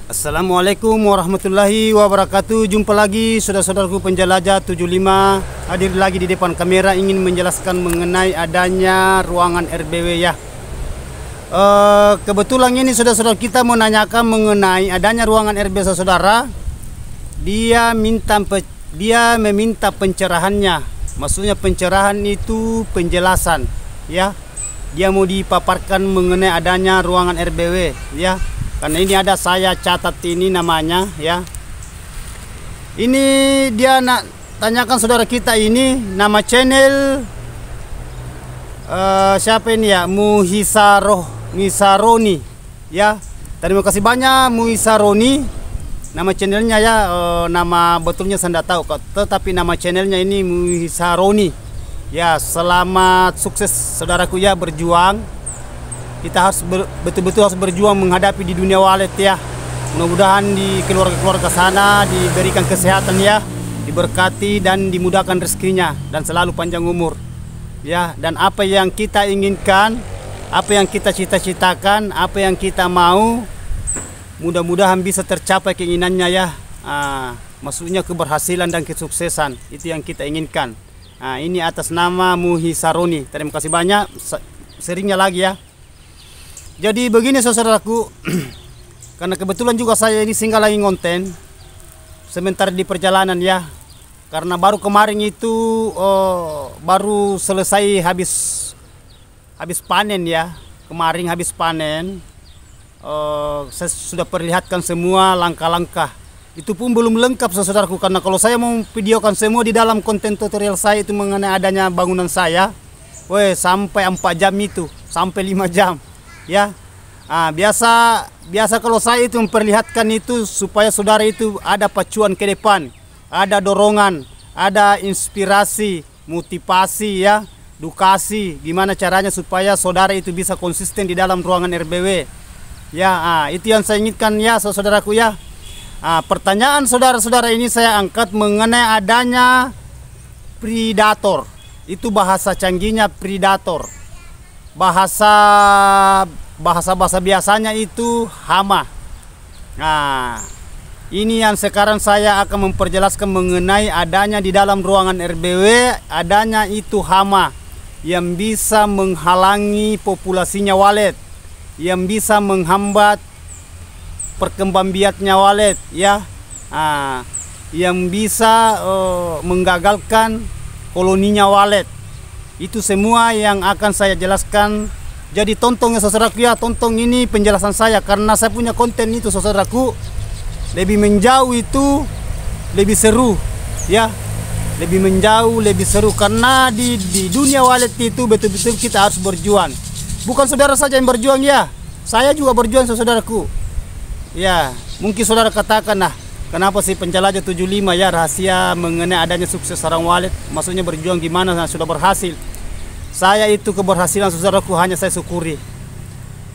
Assalamualaikum warahmatullahi wabarakatuh. Jumpa lagi saudara-saudaraku penjelajah 75. Hadir lagi di depan kamera ingin menjelaskan mengenai adanya ruangan RBW ya. Kebetulan ini saudara-saudara kita menanyakan mengenai adanya ruangan RBW saudara. Dia meminta pencerahannya. Maksudnya pencerahan itu penjelasan ya. Dia mau dipaparkan mengenai adanya ruangan RBW ya. Karena ini ada saya catat ini namanya ya. Ini dia nak tanyakan saudara kita ini nama channel siapa ini ya, Muhisaroni ya. Terima kasih banyak Muhisaroni. Nama channelnya ya, nama betulnya saya tidak tahu, tetapi nama channelnya ini Muhisaroni ya. Selamat sukses saudaraku ya berjuang. Kita harus betul-betul harus berjuang menghadapi di dunia walet ya. Mudah-mudahan di keluarga-keluarga sana diberikan kesehatan ya, diberkati dan dimudahkan rezekinya dan selalu panjang umur ya. Dan apa yang kita inginkan, apa yang kita cita-citakan, apa yang kita mau, mudah-mudahan bisa tercapai keinginannya ya. Maksudnya keberhasilan dan kesuksesan itu yang kita inginkan. Ini atas nama Muhisaroni. Terima kasih banyak, seringnya lagi ya. Jadi begini saudaraku, karena kebetulan juga saya ini singgah lagi ngonten sementara di perjalanan ya. Karena baru kemarin itu baru selesai habis panen ya. Kemarin habis panen, saya sudah perlihatkan semua langkah-langkah. Itu pun belum lengkap saudaraku, karena kalau saya mau videokan semua di dalam konten tutorial saya itu mengenai adanya bangunan saya, sampai 4 jam itu, sampai 5 jam. Ya, biasa kalau saya itu memperlihatkan itu supaya saudara itu ada pacuan ke depan, ada dorongan, ada inspirasi, motivasi ya, edukasi, gimana caranya supaya saudara itu bisa konsisten di dalam ruangan RBW. Ya, itu yang saya inginkan ya saudaraku ya. Pertanyaan saudara-saudara ini saya angkat mengenai adanya predator. Itu bahasa canggihnya predator. Bahasa biasanya itu hama. Ini yang sekarang saya akan memperjelaskan mengenai adanya di dalam ruangan RBW, adanya itu hama yang bisa menghalangi populasinya walet, yang bisa menghambat perkembangbiaknya walet ya. Yang bisa menggagalkan koloninya walet. Itu semua yang akan saya jelaskan. Jadi tonton ya saudaraku ya, tonton ini penjelasan saya, karena saya punya konten itu saudaraku lebih menjauh itu lebih seru ya, lebih menjauh lebih seru, karena di dunia walet itu betul-betul kita harus berjuang. Bukan saudara saja yang berjuang ya, saya juga berjuang saudaraku ya. Mungkin saudara katakan, nah kenapa sih penjelajah 75 ya rahasia mengenai adanya sukses orang walet, maksudnya berjuang gimana sudah berhasil. Saya itu keberhasilan saudaraku hanya saya syukuri.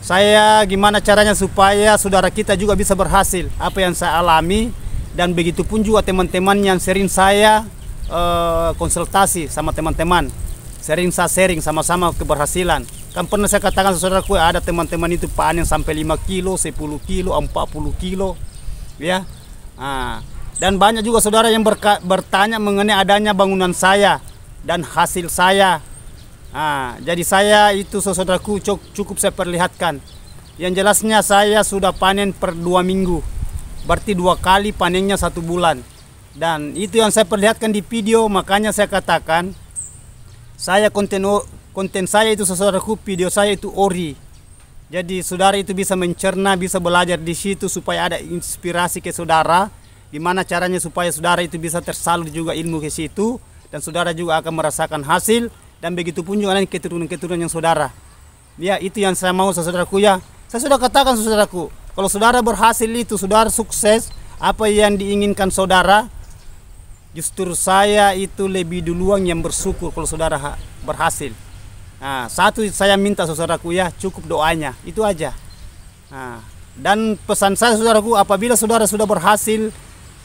Saya gimana caranya supaya saudara kita juga bisa berhasil apa yang saya alami, dan begitu pun juga teman-teman yang sering saya konsultasi sama teman-teman, sering saya sharing sama-sama keberhasilan. Kan pernah saya katakan saudaraku, ada teman-teman itu panen sampai 5 kilo, 10 kilo, 40 kilo ya. Dan banyak juga saudara yang bertanya mengenai adanya bangunan saya dan hasil saya. Jadi saya itu saudaraku cukup saya perlihatkan. Yang jelasnya saya sudah panen per 2 minggu, berarti 2 kali panennya 1 bulan. Dan itu yang saya perlihatkan di video. Makanya saya katakan saya konten saya itu saudaraku, video saya itu ori. Jadi saudara itu bisa mencerna, bisa belajar di situ supaya ada inspirasi ke saudara, gimana caranya supaya saudara itu bisa tersalur juga ilmu ke situ, dan saudara juga akan merasakan hasil. Dan begitu pun juga keturunan-keturunan yang saudara. Ya, itu yang saya mau saudaraku ya. Saya sudah katakan saudaraku, kalau saudara berhasil itu, saudara sukses, apa yang diinginkan saudara, justru saya itu lebih duluan yang bersyukur kalau saudara berhasil. Satu saya minta saudaraku ya, cukup doanya, itu aja. Dan pesan saya saudaraku, apabila saudara sudah berhasil,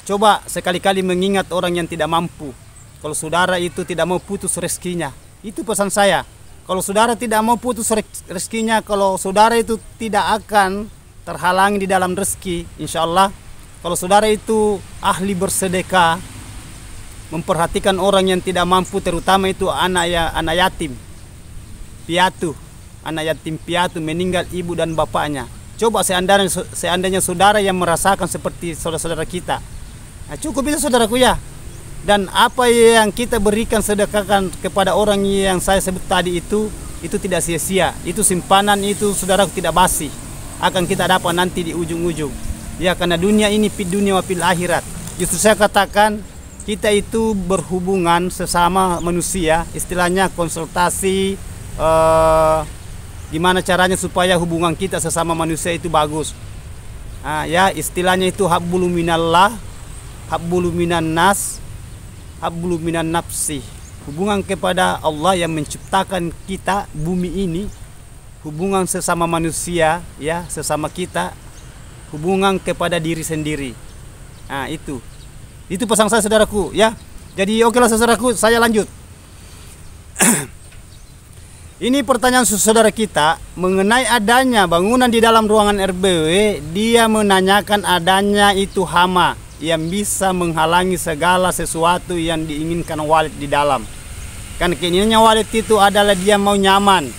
coba sekali-kali mengingat orang yang tidak mampu. Kalau saudara itu tidak mau putus rezekinya, itu pesan saya. Kalau saudara tidak mau putus rezekinya, kalau saudara itu tidak akan terhalangi di dalam rezeki, insya Allah kalau saudara itu ahli bersedekah, memperhatikan orang yang tidak mampu, terutama itu anak yatim piatu, anak yatim piatu meninggal ibu dan bapaknya. Coba seandainya saudara yang merasakan seperti saudara-saudara kita, nah, cukup itu saudaraku ya. Dan apa yang kita berikan sedekahkan kepada orang yang saya sebut tadi itu tidak sia-sia. Itu simpanan itu saudaraku tidak basi, akan kita dapat nanti di ujung-ujung. Ya, karena dunia ini fid dunia wa fil akhirat. Justru saya katakan kita itu berhubungan sesama manusia, istilahnya konsultasi, gimana caranya supaya hubungan kita sesama manusia itu bagus. Ya, istilahnya itu hablum minallah, hablum minan nas, hablum minan nafsi. Hubungan kepada Allah yang menciptakan kita bumi ini, hubungan sesama manusia, ya, sesama kita, hubungan kepada diri sendiri. Nah, itu pesan saya saudaraku ya. Jadi oke lah saudaraku, saya lanjut. Ini pertanyaan saudara kita mengenai adanya bangunan di dalam ruangan RBW. Dia menanyakan adanya itu hama yang bisa menghalangi segala sesuatu yang diinginkan Walid di dalam. Kan keinginannya Walid itu adalah dia mau nyaman.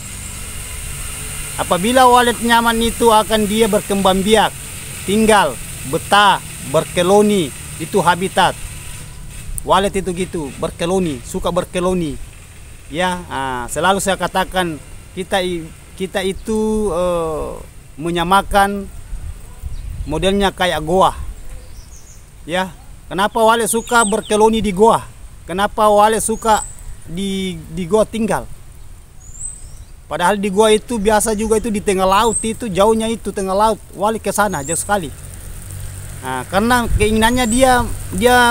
Apabila Walid nyaman itu akan dia berkembang biak, tinggal, betah, berkeloni, itu habitat. Walid itu gitu, berkeloni, suka berkeloni. Ya, selalu saya katakan kita itu menyamakan modelnya kayak goa. Ya, kenapa Walid suka berkeloni di goa? Kenapa Walid suka di goa tinggal? Padahal di goa itu biasa juga itu di tengah laut, itu jauhnya itu tengah laut. Walid ke sana jauh sekali. Nah, karena keinginannya dia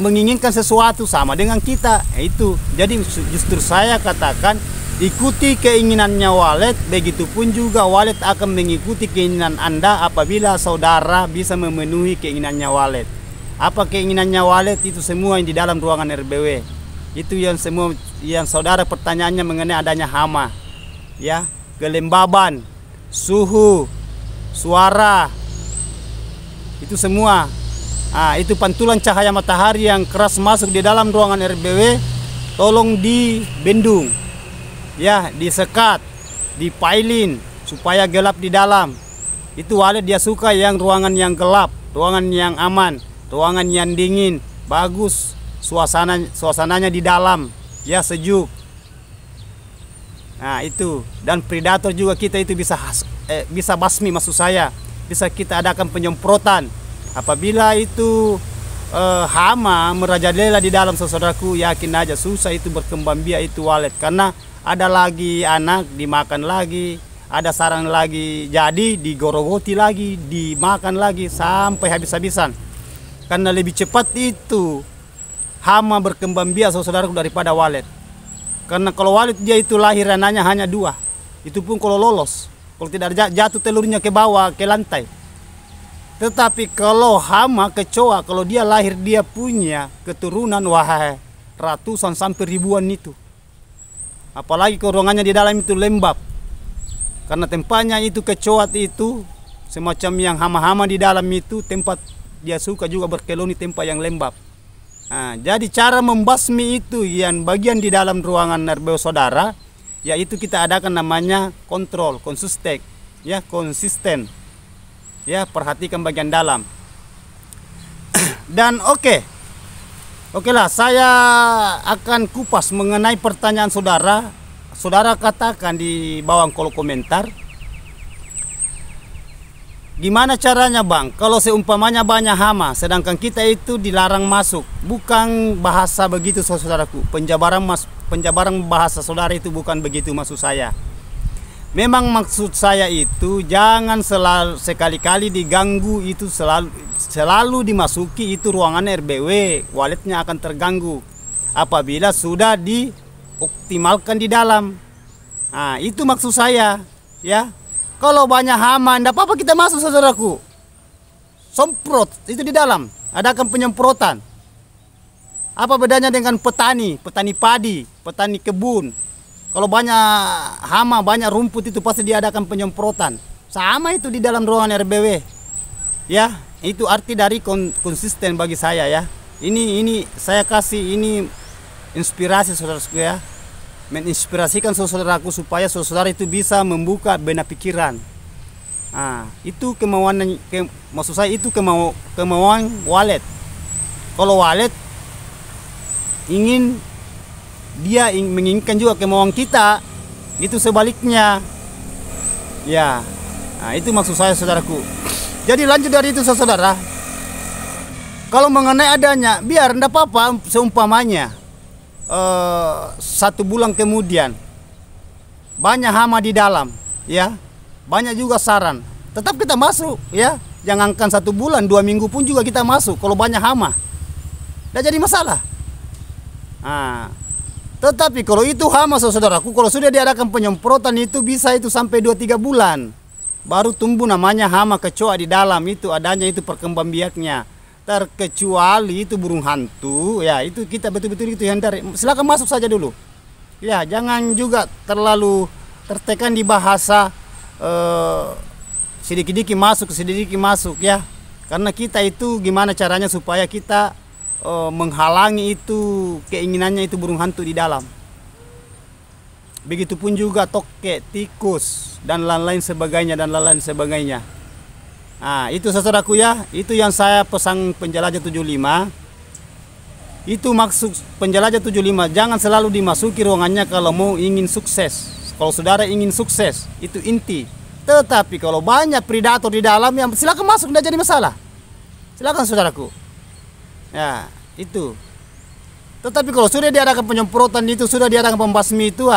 menginginkan sesuatu sama dengan kita. Itu. Jadi justru saya katakan ikuti keinginannya Walid, begitupun juga Walid akan mengikuti keinginan Anda apabila saudara bisa memenuhi keinginannya Walid. Apa keinginannya Walid? Itu semua yang di dalam ruangan RBW. Itu yang semua yang saudara pertanyaannya mengenai adanya hama, ya, kelembaban, suhu, suara, itu semua. Itu pantulan cahaya matahari yang keras masuk di dalam ruangan RBW, tolong dibendung, ya, disekat, dipailin supaya gelap di dalam. Itu Walid dia suka yang ruangan yang gelap, ruangan yang aman, ruangan yang dingin, bagus suasananya di dalam, ya, sejuk. Nah, itu. Dan predator juga kita itu bisa basmi, maksud saya bisa kita adakan penyemprotan. Apabila itu hama merajalela di dalam, saudaraku, yakin aja susah itu berkembang biak itu Walid. Karena ada lagi anak dimakan lagi, ada sarang lagi jadi digorogoti lagi, dimakan lagi sampai habis-habisan. Karena lebih cepat itu hama berkembang biak, saudaraku, daripada Walid. Karena kalau Walid dia itu lahir anaknya hanya 2. Itu pun kalau lolos. Kalau tidak jatuh telurnya ke bawah, ke lantai. Tetapi kalau hama kecoa, kalau dia lahir dia punya keturunan, wahai, ratusan sampai ribuan itu. Apalagi ruangannya di dalam itu lembab. Karena tempatnya itu kecoa itu semacam yang hama-hama di dalam itu, tempat dia suka juga berkeloni, tempat yang lembab. Nah, jadi cara membasmi itu yang bagian di dalam ruangan RBW saudara, yaitu kita adakan namanya kontrol, konsisten, ya, konsisten, ya, perhatikan bagian dalam. Dan oke lah, saya akan kupas mengenai pertanyaan saudara. Saudara katakan di bawah kolom komentar, gimana caranya Bang kalau seumpamanya banyak hama sedangkan kita itu dilarang masuk? Bukan bahasa begitu saudaraku, penjabaran bahasa saudara itu bukan begitu maksud saya. Memang maksud saya itu jangan sekali-kali diganggu, itu selalu dimasuki itu ruangan RBW, Walidnya akan terganggu apabila sudah dioptimalkan di dalam. Nah, itu maksud saya, ya. Kalau banyak hama, tidak apa-apa kita masuk saudaraku. Semprot itu di dalam, adakan penyemprotan. Apa bedanya dengan petani padi, petani kebun? Kalau banyak hama, banyak rumput itu pasti diadakan penyemprotan sama itu di dalam ruangan RBW. Ya, itu arti dari konsisten bagi saya ya. Ini saya kasih ini inspirasi saudaraku ya. Menginspirasikan saudaraku supaya saudara itu bisa membuka benak pikiran. Nah, itu kemauan maksud saya itu kemauan Walet. Kalau Walet menginginkan juga kemauan kita, itu sebaliknya. Ya. Nah, itu maksud saya saudaraku. Jadi lanjut dari itu saudara. Kalau mengenai adanya, biar enggak apa-apa seumpamanya 1 bulan kemudian banyak hama di dalam, ya. Banyak juga sarang. Tetap kita masuk, ya. Jangankan 1 bulan, 2 minggu pun juga kita masuk kalau banyak hama. Enggak jadi masalah. Nah, tetapi kalau itu hama saudaraku, kalau sudah diadakan penyemprotan itu bisa itu sampai 2-3 bulan. Baru tumbuh namanya hama kecoa di dalam itu, adanya itu perkembangbiaknya. Terkecuali itu burung hantu, ya itu kita betul-betul itu hindari. Silakan masuk saja dulu. Ya, jangan juga terlalu tertekan di bahasa sedikit-sedikit masuk ya. Karena kita itu gimana caranya supaya kita menghalangi itu keinginannya itu burung hantu di dalam. Begitupun juga tokek, tikus dan lain-lain sebagainya. Nah, itu saudaraku ya, itu yang saya pesan penjelajah 75. Itu maksud penjelajah 75, jangan selalu dimasuki ruangannya kalau mau ingin sukses. Kalau saudara ingin sukses, itu inti. Tetapi kalau banyak predator di dalam, ya silakan masuk, tidak jadi masalah. Silakan saudaraku. Ya, itu. Tetapi kalau sudah diadakan penyemprotan itu, sudah diadakan pembasmi itu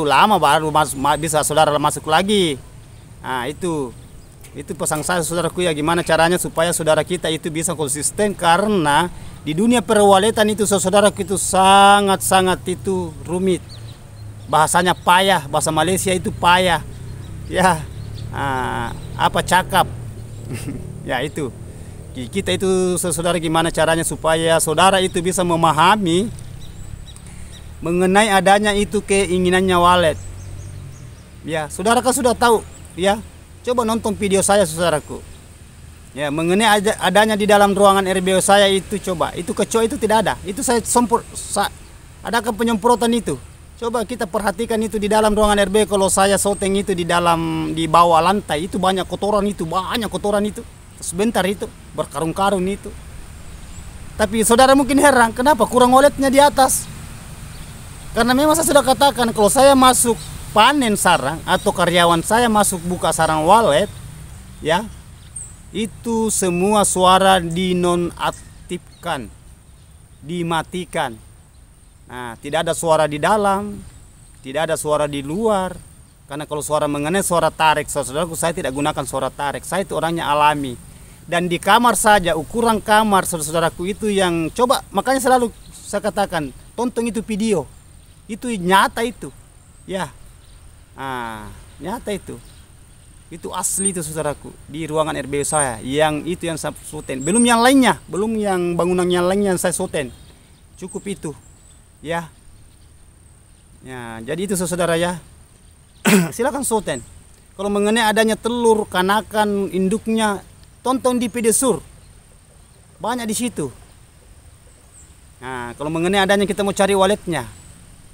lama baru bisa saudara masuk lagi. Nah, itu pesan saya saudaraku ya, gimana caranya supaya saudara kita itu bisa konsisten, karena di dunia perwaletan itu saudaraku itu sangat-sangat itu rumit. Bahasanya payah, bahasa Malaysia itu payah. Ya, cakap. Ya itu. Kita itu saudara gimana caranya supaya saudara itu bisa memahami mengenai adanya itu keinginannya Walet. Ya, saudara kan sudah tahu ya. Coba nonton video saya saudaraku. Ya, mengenai adanya di dalam ruangan RBO saya itu, coba. Itu kecoa itu tidak ada. Itu saya adakan penyemprotan itu. Coba kita perhatikan itu di dalam ruangan RBO, kalau saya syuting itu di bawah lantai itu banyak kotoran itu. Sebentar itu berkarung-karung itu. Tapi saudara mungkin heran, kenapa kurang Waletnya di atas? Karena memang saya sudah katakan, kalau saya masuk panen sarang atau karyawan saya masuk buka sarang Walet, ya, itu semua suara dinonaktifkan, dimatikan. Nah, tidak ada suara di dalam, tidak ada suara di luar. Karena kalau suara mengenai suara tarik, saudaraku, saya tidak gunakan suara tarik. Saya itu orangnya alami. Dan di kamar saja, ukuran kamar saudaraku itu yang coba, makanya selalu saya katakan, tonton itu video. Itu nyata itu. Ya. Nyata itu. Itu asli itu saudaraku, di ruangan RBO saya. Yang saya syuting. Belum yang lainnya, belum yang bangunan yang lainnya yang saya syuting. Cukup itu. Ya. Ya, jadi itu saudara ya. Silakan syuting. Kalau mengenai adanya telur, kanakan, induknya, tonton di Pedesur. Banyak di situ. Nah, kalau mengenai adanya kita mau cari Waletnya.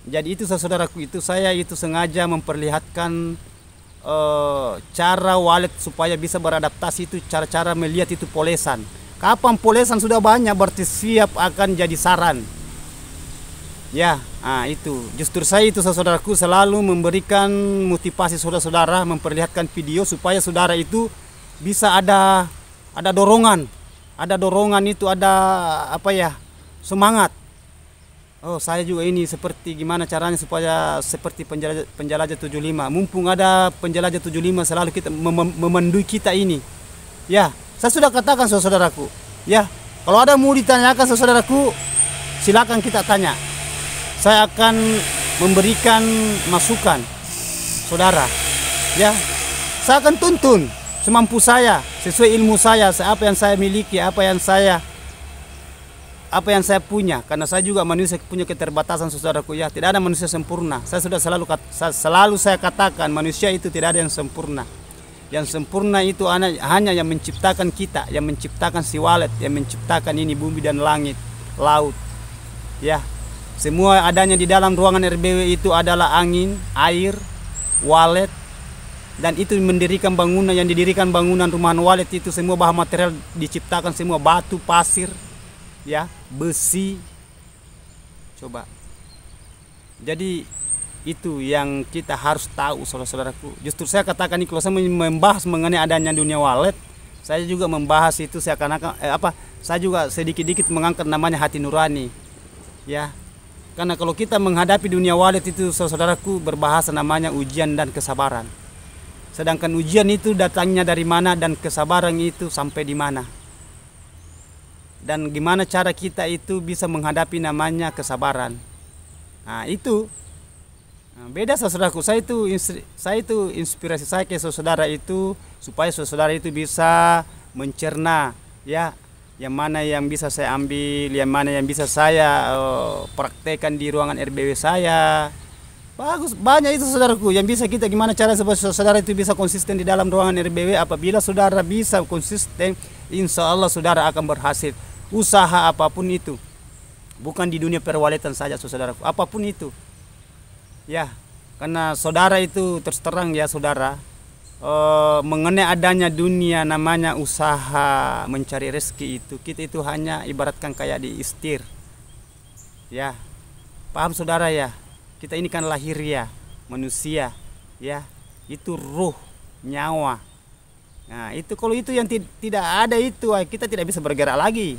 Jadi itu saudaraku, itu saya itu sengaja memperlihatkan cara Walet supaya bisa beradaptasi, itu cara-cara melihat itu polesan. Kapan polesan sudah banyak berarti siap akan jadi saran. Ya, itu. Justru saya itu saudaraku selalu memberikan motivasi saudara-saudara, memperlihatkan video supaya saudara itu bisa ada dorongan. Ada dorongan itu, ada semangat. Oh, saya juga ini seperti gimana caranya supaya seperti penjelajah 75. Mumpung ada penjelajah 75 selalu kita memandui kita ini. Ya, saya sudah katakan saudaraku. Ya, kalau ada mau ditanyakan saudaraku, silakan kita tanya. Saya akan memberikan masukan saudara. Ya, saya akan tuntun semampu saya, sesuai ilmu saya, apa yang saya miliki, apa yang saya punya. Karena saya juga manusia punya keterbatasan saudaraku ya. Tidak ada manusia sempurna. Saya sudah selalu saya katakan, manusia itu tidak ada yang sempurna. Yang sempurna itu hanya yang menciptakan kita, yang menciptakan si walet, yang menciptakan ini bumi dan langit, laut. Ya, semua adanya di dalam ruangan RBW itu adalah angin, air, walet, dan itu mendirikan bangunan, yang didirikan bangunan rumahan walet itu semua bahan material diciptakan semua batu, pasir, ya, besi. Coba. Jadi itu yang kita harus tahu, saudara-saudaraku. Justru saya katakan ini, kalau saya membahas mengenai adanya dunia walet, saya juga membahas itu seakan-akan saya juga sedikit-sedikit mengangkat namanya hati nurani. Ya. Karena kalau kita menghadapi dunia walet itu, saudara-saudaraku, berbahasa namanya ujian dan kesabaran. Sedangkan ujian itu datangnya dari mana dan kesabaran itu sampai di mana. Dan gimana cara kita itu bisa menghadapi namanya kesabaran. Nah, itu beda, saudaraku. Saya itu inspirasi saya ke saudara itu supaya saudara itu bisa mencerna, ya, yang mana yang bisa saya ambil, yang mana yang bisa saya praktekkan di ruangan RBW saya. Bagus, banyak itu, saudaraku, yang bisa kita gimana cara supaya saudara itu bisa konsisten di dalam ruangan RBW. Apabila saudara bisa konsisten, insya Allah saudara akan berhasil. Usaha apapun itu, bukan di dunia perwaletan saja, saudaraku, apapun itu. Ya, karena saudara itu terus terang ya, saudara, mengenai adanya dunia namanya usaha mencari rezeki itu, kita itu hanya ibaratkan kayak di istir. Ya, paham saudara ya? Kita ini kan lahir ya, manusia, ya, itu ruh, nyawa. Nah, itu kalau itu yang tidak ada itu, kita tidak bisa bergerak lagi.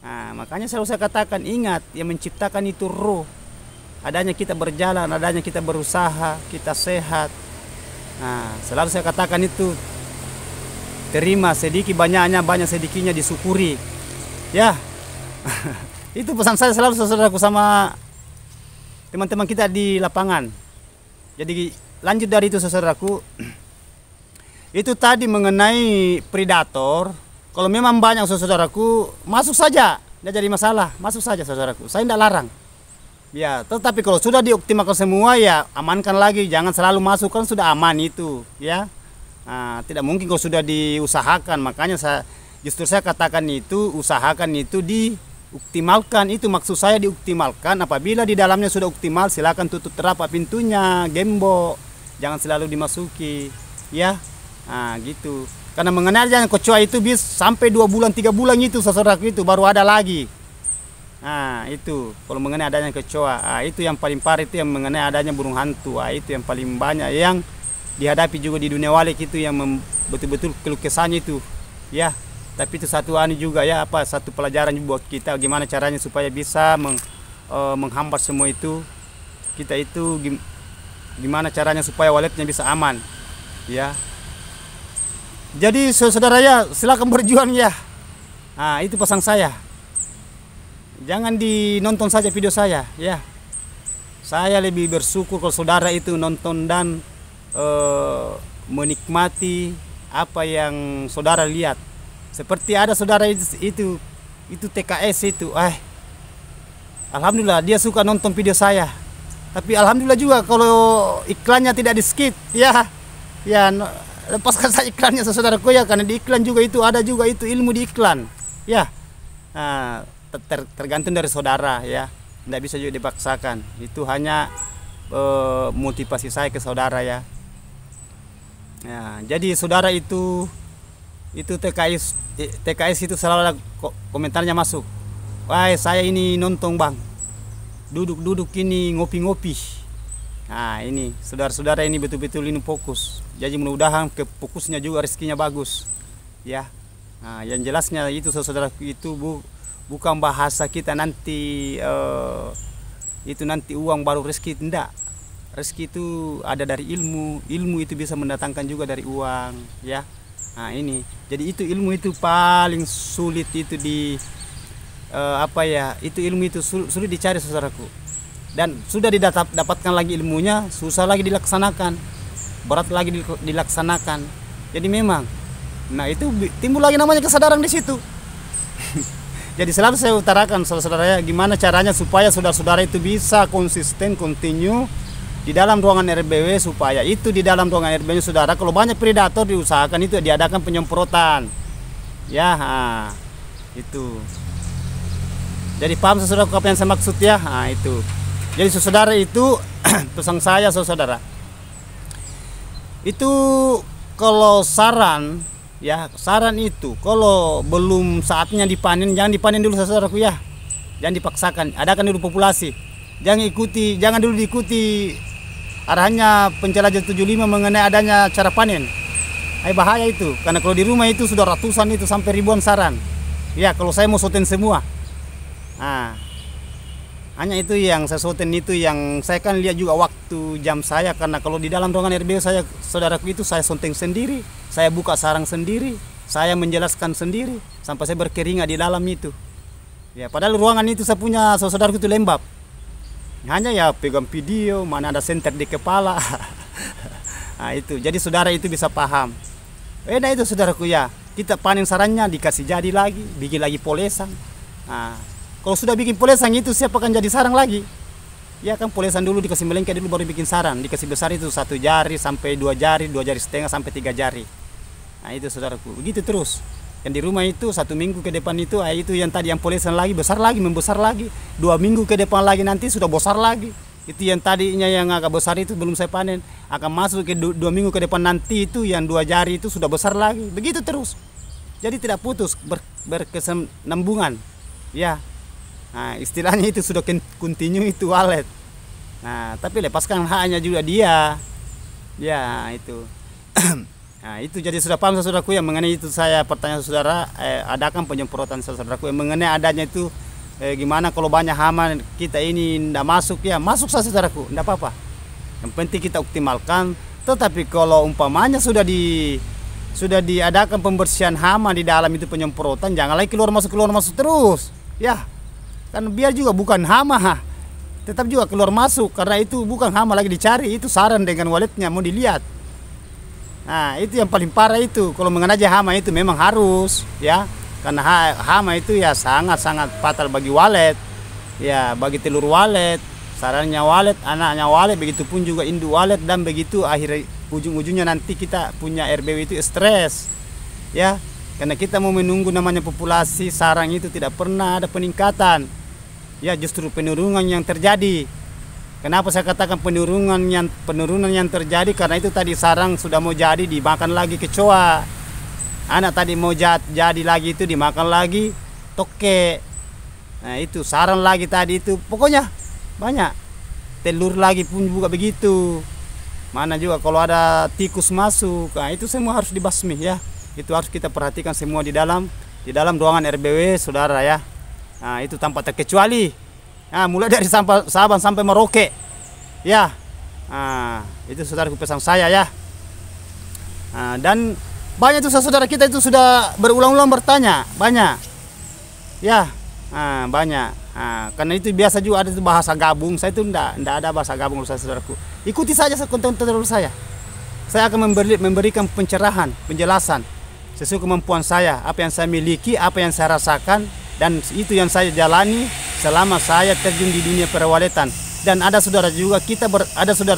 Nah, makanya selalu saya katakan, ingat, yang menciptakan itu ruh. Adanya kita berjalan, adanya kita berusaha, kita sehat. Nah, selalu saya katakan itu, terima sedikit banyaknya, banyak sedikitnya disyukuri. Ya, itu pesan saya selalu, saudaraku, sama teman-teman kita di lapangan. Jadi lanjut dari itu, saudaraku, itu tadi mengenai predator. Kalau memang banyak, saudaraku, masuk saja, tidak jadi masalah, masuk saja, saudaraku, saya tidak larang. Ya, tetapi kalau sudah dioptimalkan semua, ya amankan lagi, jangan selalu masuk, kan sudah aman itu, ya. Nah, tidak mungkin kalau sudah diusahakan, makanya justru saya katakan itu, usahakan itu dioptimalkan. Itu maksud saya, dioptimalkan. Apabila di dalamnya sudah optimal, silakan tutup rapat pintunya, gembok, jangan selalu dimasuki, ya. Nah, gitu. Karena mengenai adanya kecoa itu bisa sampai 2 bulan 3 bulan itu, saudaraku, itu baru ada lagi. Nah, itu kalau mengenai adanya kecoa, itu yang paling parah, itu yang mengenai adanya burung hantu. Itu yang paling banyak yang dihadapi juga di dunia walik itu, yang betul-betul keluh kesahnya itu, ya. Tapi itu satu juga ya, satu pelajaran juga buat kita, gimana caranya supaya bisa menghambat semua itu. Kita itu gimana caranya supaya waletnya bisa aman, ya. Jadi saudara ya, silakan berjuang ya. Nah, itu pesan saya. Jangan dinonton saja video saya, ya. Saya lebih bersyukur kalau saudara itu nonton dan menikmati apa yang saudara lihat. Seperti ada saudara itu TKS itu, alhamdulillah dia suka nonton video saya. Tapi alhamdulillah juga kalau iklannya tidak di skip, ya. Ya, lepaskan saja iklannya, saudaraku, ya, karena di iklan juga itu ada juga itu ilmu di iklan, ya. Nah, tergantung dari saudara, ya, tidak bisa juga dipaksakan. Itu hanya motivasi saya ke saudara, ya. Ya, jadi saudara itu TKS itu selalu ada komentarnya masuk, wah, saya ini nonton bang, duduk ini ngopi-ngopi. Nah, ini saudara-saudara ini betul-betul ini fokus. Jadi mudah-mudahan ke fokusnya juga rezekinya bagus, ya. Nah, yang jelasnya itu, saudara, itu bukan bahasa kita nanti itu nanti uang baru rezeki, tidak. Rezeki itu ada dari ilmu itu bisa mendatangkan juga dari uang, ya. Nah, ini jadi itu ilmu itu paling sulit itu itu ilmu itu sulit dicari, saudaraku. Dan sudah didapatkan lagi ilmunya, susah lagi dilaksanakan, berat lagi dilaksanakan. Jadi memang, nah, itu timbul lagi namanya kesadaran di situ. Jadi selalu saya utarakan, saudara-saudara, gimana caranya supaya saudara-saudara itu bisa konsisten, continue di dalam ruangan RBW, supaya itu di dalam ruangan RBW saudara, kalau banyak predator diusahakan itu diadakan penyemprotan ya. Itu jadi paham saudara apa yang saya maksud ya. Itu jadi saudara itu pesan saya saudara itu, kalau saran ya, saran itu kalau belum saatnya dipanen, jangan dipanen dulu saudaraku ya, jangan dipaksakan, adakan dulu populasi, jangan dulu diikuti arahannya penjelajah 75 mengenai adanya cara panen. Bahaya itu, karena kalau di rumah itu sudah ratusan itu sampai ribuan saran ya, kalau saya mau soten semua. Hanya itu yang saya soten, itu yang saya kan lihat juga waktu jam saya, karena kalau di dalam ruangan RBW saya saudaraku itu saya sonteng sendiri, saya buka sarang sendiri, saya menjelaskan sendiri sampai saya berkeringat di dalam itu ya. Padahal ruangan itu saya punya saudaraku itu lembab, hanya ya pegang video, mana ada senter di kepala. Itu jadi saudara itu bisa paham. Nah itu saudaraku ya, kita panen sarannya dikasih jadi lagi, bikin lagi polesan. Kalau sudah bikin polesan itu siapa akan jadi sarang lagi ya kan, polesan dulu dikasih melengket dulu baru bikin sarang, dikasih besar itu 1 jari sampai 2 jari, 2 jari setengah sampai 3 jari. Itu saudaraku, begitu terus. Yang di rumah itu 1 minggu ke depan itu itu yang tadi yang polesan lagi besar lagi, membesar lagi, 2 minggu ke depan lagi nanti sudah besar lagi. Itu yang tadinya yang agak besar itu belum saya panen, akan masuk ke 2 minggu ke depan nanti itu yang 2 jari itu sudah besar lagi, begitu terus. Jadi tidak putus, berkesinambungan ya. Istilahnya itu sudah continue itu walet. Tapi lepaskan haknya juga dia ya itu. Itu jadi sudah paham saudaraku yang mengenai itu. Saya pertanyaan saudara, adakan penyemprotan saudaraku yang mengenai adanya itu gimana kalau banyak hama kita ini tidak masuk ya, masuk saja saudaraku, tidak apa-apa, yang penting kita optimalkan. Tetapi kalau umpamanya sudah diadakan pembersihan hama di dalam itu penyemprotan, jangan lagi keluar masuk terus ya, kan biar juga bukan hama, tetap juga keluar masuk, karena itu bukan hama lagi dicari, itu sarang dengan waletnya mau dilihat. Itu yang paling parah itu, kalau mengenai hama itu memang harus ya, karena hama itu ya sangat-sangat fatal bagi walet ya, bagi telur walet, sarangnya walet, anaknya walet, begitu pun juga induk walet, dan begitu akhir ujung-ujungnya nanti kita punya RBW itu stres ya, karena kita mau menunggu namanya populasi sarang itu tidak pernah ada peningkatan ya, justru penurunan yang terjadi. Kenapa saya katakan penurunan yang terjadi? Karena itu tadi sarang sudah mau jadi dimakan lagi kecoa, anak tadi mau jadi lagi itu dimakan lagi toke. Itu sarang lagi tadi itu, pokoknya banyak. Telur lagi pun juga begitu. Mana juga kalau ada tikus masuk, itu semua harus dibasmi ya. Itu harus kita perhatikan semua di dalam ruangan RBW saudara ya. Itu tanpa terkecuali. Mulai dari Sabang sampai Merauke ya. Itu saudaraku pesan saya ya. Dan banyak tuh saudara kita itu sudah berulang-ulang bertanya, banyak ya, banyak. Karena itu biasa juga ada itu bahasa gabung, saya itu enggak ada bahasa gabung saudaraku. Ikuti saja konten terus saya akan memberikan pencerahan, penjelasan sesuai kemampuan saya, apa yang saya miliki, apa yang saya rasakan, dan itu yang saya jalani selama saya terjun di dunia perwaletan. Dan ada saudara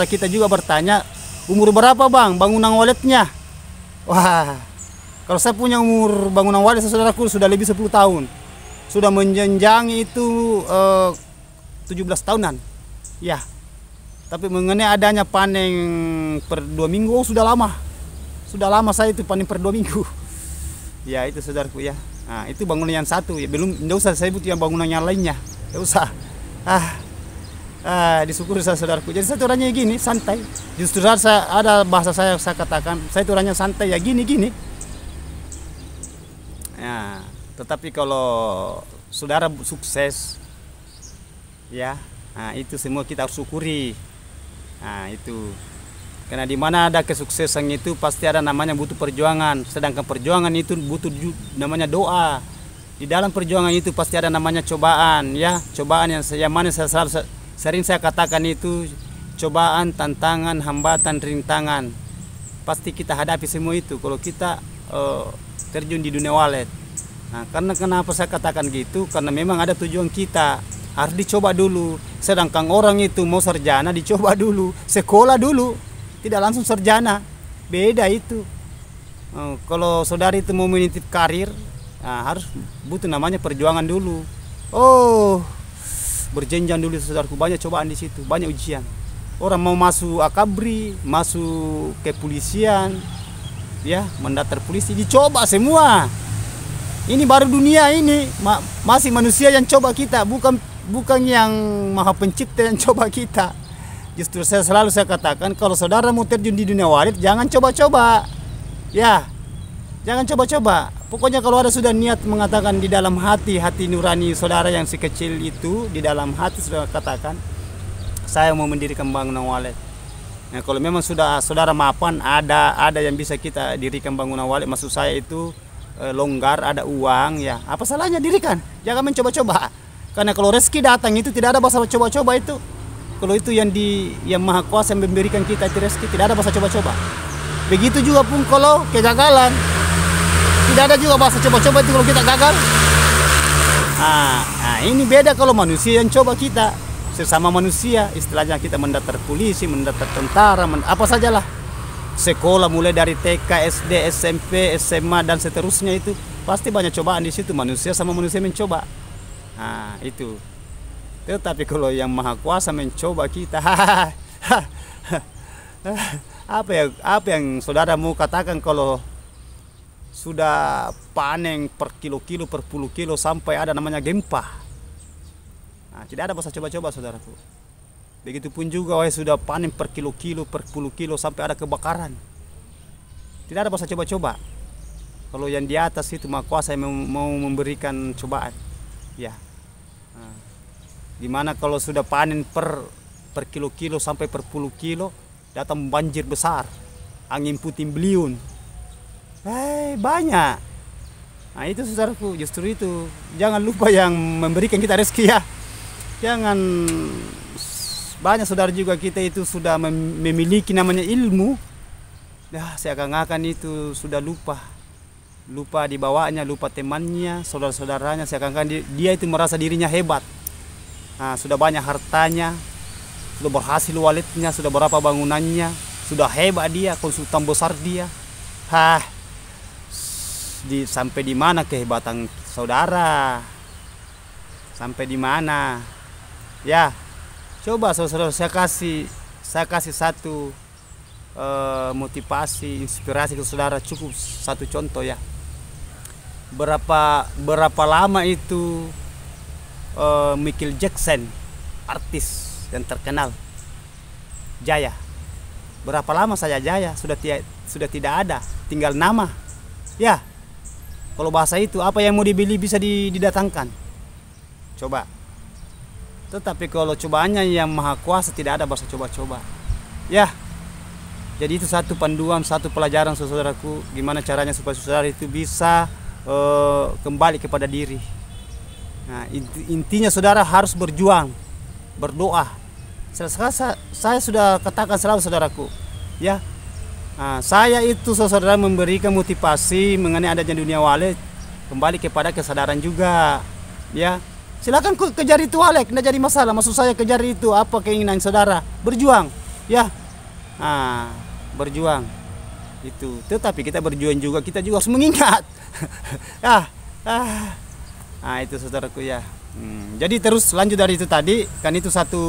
kita juga bertanya, umur berapa bang bangunan waletnya? Wah, kalau saya punya umur bangunan walet saudaraku sudah lebih 10 tahun, sudah menjenjangi itu 17 tahunan ya. Tapi mengenai adanya panen per 2 minggu, sudah lama saya itu panen per 2 minggu ya. Itu saudaraku ya. Itu bangunan yang satu ya, belum, tidak usah saya sebut yang bangunan yang lainnya, tidak usah. Disyukuri saudaraku. Jadi saya orangnya gini, santai. Justru saya ada bahasa saya katakan, saya itu orangnya santai ya, gini ya. Tetapi kalau saudara sukses ya, itu semua kita harus syukuri. Itu karena di mana ada kesuksesan itu pasti ada namanya butuh perjuangan. Sedangkan perjuangan itu butuh namanya doa. Di dalam perjuangan itu pasti ada namanya cobaan ya, cobaan yang mana sering saya katakan itu cobaan, tantangan, hambatan, rintangan. Pasti kita hadapi semua itu kalau kita terjun di dunia walet. Karena kenapa saya katakan gitu? Karena memang ada tujuan kita. harus dicoba dulu. Sedangkan orang itu mau sarjana dicoba dulu, sekolah dulu, tidak langsung sarjana. Beda itu. Kalau saudara itu mau menitip karir, harus butuh namanya perjuangan dulu. Berjenjang dulu saudaraku, banyak cobaan di situ, banyak ujian. Orang mau masuk akabri, masuk kepolisian, ya mendaftar polisi, dicoba semua. Ini baru dunia ini, masih manusia yang coba kita, bukan yang Maha Pencipta yang coba kita. Justru saya katakan, kalau saudara mau terjun di dunia walet, jangan coba-coba. Ya, jangan coba-coba. Pokoknya kalau ada sudah niat mengatakan di dalam hati nurani saudara yang si kecil itu, di dalam hati sudah katakan, saya mau mendirikan bangunan walet. Nah, kalau memang sudah saudara mapan, ada yang bisa kita dirikan bangunan walet, maksud saya itu longgar, ada uang, ya apa salahnya dirikan, jangan mencoba-coba. Karena kalau rezeki datang itu tidak ada bahasa coba-coba itu. Kalau itu yang Maha Kuasa yang memberikan kita itu rezeki, tidak ada bahasa coba-coba. Begitu juga pun kalau kegagalan, tidak ada juga bahasa coba-coba itu kalau kita gagal. Ini beda kalau manusia yang coba kita, sesama manusia, istilahnya kita mendaftar polisi, mendaftar tentara, apa sajalah. Sekolah mulai dari TK, SD, SMP, SMA dan seterusnya itu pasti banyak cobaan di situ, manusia sama manusia mencoba. Itu. Tetapi kalau yang Maha Kuasa mencoba kita, apa yang saudara mau katakan kalau sudah panen per kilo-kilo, per puluh kilo sampai ada namanya gempa? Tidak ada bahasa coba-coba saudaraku. Begitupun juga sudah panen per kilo-kilo, per puluh kilo sampai ada kebakaran. Tidak ada bahasa coba-coba. Kalau yang di atas itu Maha Kuasa yang mau memberikan cobaan. Ya. Dimana kalau sudah panen per kilo-kilo sampai per puluh kilo, datang banjir besar, angin puting beliung. Banyak. Itu saudaraku, justru itu. Jangan lupa yang memberikan kita rezeki ya. Jangan, banyak saudara juga kita itu sudah memiliki namanya ilmu. Seakan-akan itu sudah lupa dibawanya, lupa temannya, saudara-saudaranya. Seakan-akan dia itu merasa dirinya hebat. Sudah banyak hartanya, sudah berhasil waletnya, sudah berapa bangunannya, sudah hebat dia, konsultan besar dia. Sampai di mana kehebatan saudara? Sampai di mana? Ya, coba saudara, saya kasih satu motivasi, inspirasi ke saudara, cukup satu contoh ya. Berapa lama itu Michael Jackson, artis yang terkenal, jaya. Berapa lama saya jaya, sudah tidak ada, tinggal nama. Ya, kalau bahasa itu apa yang mau dibeli bisa didatangkan. Coba. Tetapi kalau cobaannya yang Maha Kuasa, tidak ada bahasa coba-coba. Ya. Jadi itu satu panduan, satu pelajaran saudaraku, gimana caranya supaya saudara itu bisa kembali kepada diri. Intinya saudara harus berjuang, berdoa. Saya sudah katakan selalu saudaraku, ya. Saya itu saudara memberikan motivasi mengenai adanya dunia walet, kembali kepada kesadaran juga, ya. Silakan kejar itu walet, tidak jadi masalah. Maksud saya kejar itu apa keinginan saudara, berjuang, ya. Berjuang itu. Tetapi kita berjuang juga, kita juga harus mengingat. Itu saudaraku ya. Jadi terus lanjut dari itu tadi, kan itu satu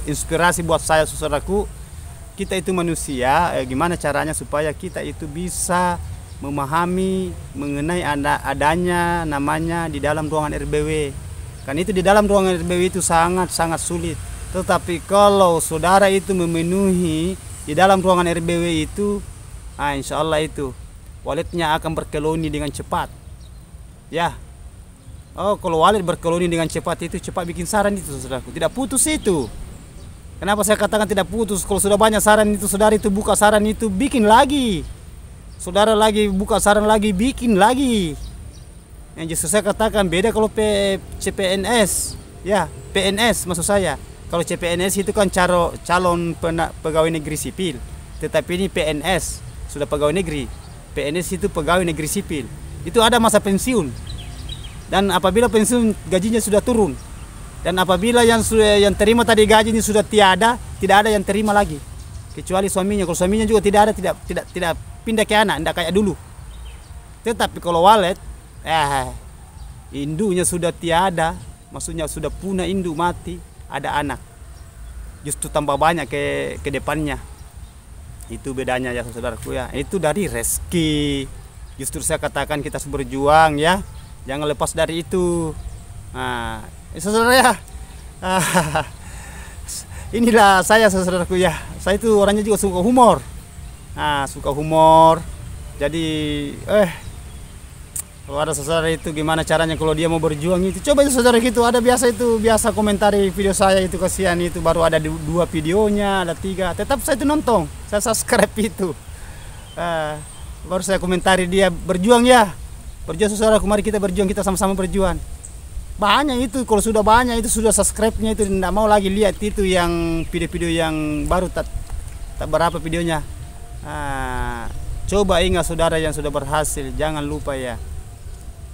inspirasi buat saya saudaraku. Kita itu manusia, gimana caranya supaya kita itu bisa memahami mengenai adanya namanya di dalam ruangan RBW. Kan itu di dalam ruangan RBW itu sangat sulit. Tetapi kalau saudara itu memenuhi di dalam ruangan RBW itu, insya Allah itu waletnya akan berkeloni dengan cepat. Ya. Kalau walet berkeloni dengan cepat itu cepat bikin saran itu saudaraku, tidak putus itu. Kenapa saya katakan tidak putus? Kalau sudah banyak saran itu, saudara itu buka saran itu bikin lagi. Saudara lagi buka saran lagi, bikin lagi. Yang justru saya katakan beda kalau CPNS, ya PNS maksud saya. Kalau CPNS itu kan calon pegawai negeri sipil, tetapi ini PNS sudah pegawai negeri. PNS itu pegawai negeri sipil. Itu ada masa pensiun, dan apabila pensiun gajinya sudah turun. Dan apabila yang terima tadi gaji ini sudah tiada, tidak ada yang terima lagi kecuali suaminya. Kalau suaminya juga tidak ada, tidak pindah ke anak, tidak kayak dulu. Tetapi kalau walet, indunya sudah tiada, maksudnya sudah punah induk, mati, ada anak, justru tambah banyak ke depannya. Itu bedanya ya saudaraku ya. Itu dari rezeki. Justru saya katakan kita harus berjuang ya, jangan lepas dari itu. Nah, saudara ya, inilah saya saudaraku ya. Saya itu orangnya juga suka humor. Nah, suka humor. Jadi kalau ada saudara itu gimana caranya kalau dia mau berjuang itu, coba itu saudara gitu. Ada biasa komentari video saya itu, kasihan itu baru ada 2 videonya, ada 3. Tetap saya itu nonton, saya subscribe itu. Baru saya komentari dia berjuang ya, berjuang saudara. Mari kita berjuang, kita sama-sama berjuang. Banyak itu, kalau sudah banyak itu sudah subscribe-nya itu, tidak mau lagi lihat itu yang video-video yang baru tak berapa videonya. Coba ingat saudara yang sudah berhasil, jangan lupa ya.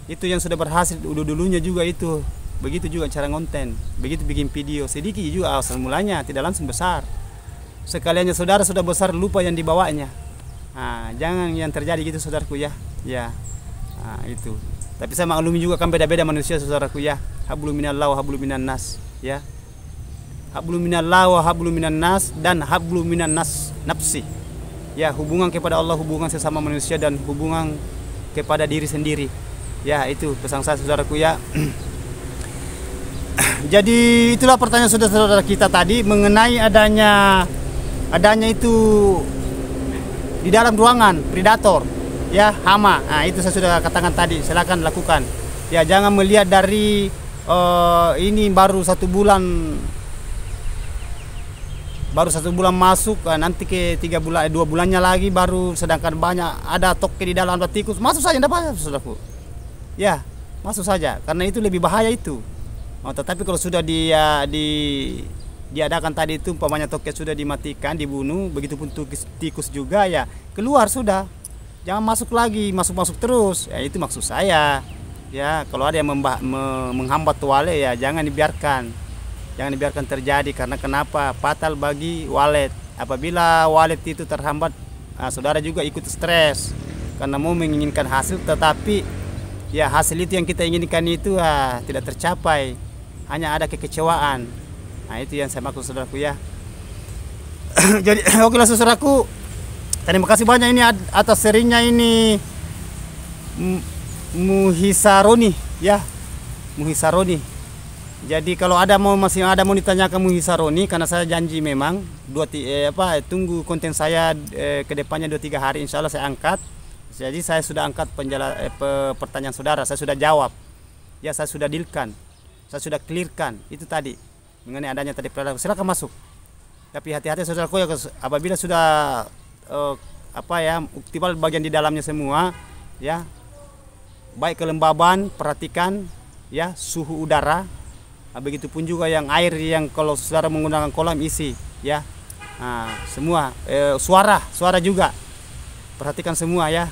Itu yang sudah berhasil dulunya juga itu. Begitu juga cara konten, begitu bikin video sedikit juga asal mulanya, tidak langsung besar. Sekaliannya saudara sudah besar lupa yang dibawanya. Jangan yang terjadi gitu saudaraku ya. Itu. Tapi saya maklumi juga kan beda-beda manusia saudaraku ya. Hablum minallah wa hablum minan nas ya. Hablum minallah wa hablum minan nas dan hablum minan nas nafsi. Ya, hubungan kepada Allah, hubungan sesama manusia dan hubungan kepada diri sendiri. Ya, itu pesan saya saudaraku ya. Jadi itulah pertanyaan saudara-saudara kita tadi mengenai adanya itu di dalam ruangan predator ya, hama. Nah, itu saya sudah katakan tadi, silakan lakukan ya. Jangan melihat dari ini baru 1 bulan masuk, nanti ke 2 bulannya lagi baru, sedangkan banyak ada toke di dalam, ada tikus, masuk saja, tidak apa-apa saudaraku ya, masuk saja, karena itu lebih bahaya itu. Tetapi kalau sudah diadakan tadi itu, umpamanya toke sudah dimatikan, dibunuh, begitupun tikus juga ya, keluar sudah, jangan masuk lagi, masuk terus ya. Itu maksud saya ya. Kalau ada yang menghambat walet ya, jangan dibiarkan terjadi. Karena kenapa? Fatal bagi walet. Apabila walet itu terhambat, saudara juga ikut stres karena mau menginginkan hasil, tetapi ya hasil itu yang kita inginkan itu tidak tercapai, hanya ada kekecewaan. Nah, itu yang saya maksud saudaraku ya. Jadi oke lah saudaraku, terima kasih banyak ini atas seringnya ini Muhisaroni ya, Muhisaroni. Jadi kalau masih ada mau ditanyakan Muhisaroni, karena saya janji memang tunggu konten saya ke depannya 2-3 hari, insya Allah saya angkat. Jadi saya sudah angkat pertanyaan saudara, saya sudah jawab ya, saya sudah dealkan, saya sudah clearkan itu tadi mengenai adanya tadi predator. Silakan masuk, tapi hati-hati saudaraku ya, apabila sudah optimal bagian di dalamnya semua ya, baik kelembaban, perhatikan ya, suhu udara, begitupun juga yang air yang kalau saudara menggunakan kolam isi ya, semua suara juga perhatikan semua ya.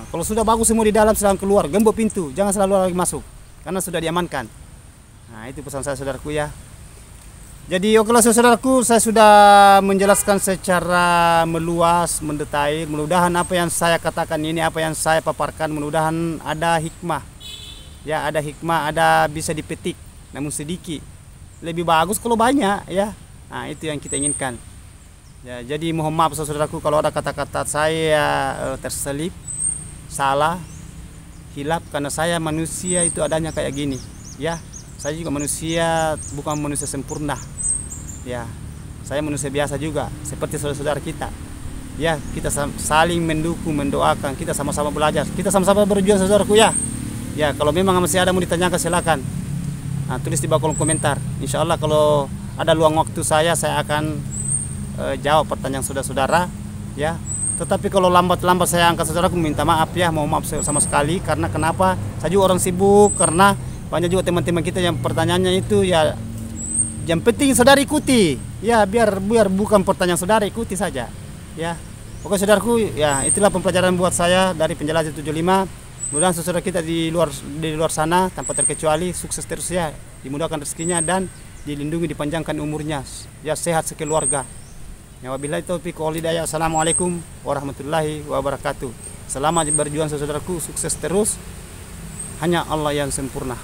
Kalau sudah bagus semua di dalam, silahkan keluar, gembok pintu, jangan selalu lagi masuk karena sudah diamankan. Itu pesan saya saudaraku ya. Jadi oke lah saudaraku, saya sudah menjelaskan secara meluas, mendetail. Mudah-mudahan apa yang saya katakan ini, apa yang saya paparkan, mudah-mudahan ada hikmah ya, ada hikmah, ada bisa dipetik, namun sedikit. Lebih bagus kalau banyak ya. Itu yang kita inginkan ya. Jadi mohon maaf saudaraku kalau ada kata-kata saya terselip, salah, hilaf, karena saya manusia itu adanya kayak gini ya. Saya juga manusia, bukan manusia sempurna ya. Saya manusia biasa juga seperti saudara-saudara kita ya. Kita saling mendukung, mendoakan, kita sama-sama belajar, kita sama-sama berjuang saudaraku ya. Ya, kalau memang masih ada mau ditanyakan silakan tulis di bawah kolom komentar. Insya Allah kalau ada luang waktu saya akan jawab pertanyaan saudara-saudara ya. Tetapi kalau lambat-lambat saya angkat saudaraku, minta maaf ya, mau maaf sama sekali. Karena kenapa? Saya juga orang sibuk, karena banyak juga teman-teman kita yang pertanyaannya itu ya, yang penting saudara ikuti ya, biar bukan pertanyaan saudara, ikuti saja ya. Oke saudaraku ya, itulah pembelajaran buat saya dari Penjelajah 75. Mudah-mudahan saudara kita di luar sana tanpa terkecuali sukses terus ya, dimudahkan rezekinya dan dilindungi, dipanjangkan umurnya, ya sehat sekeluarga. Ya wabillahi taufiq wal hidayah. Assalamualaikum warahmatullahi wabarakatuh. Selamat berjuang saudaraku, sukses terus. Hanya Allah yang sempurna.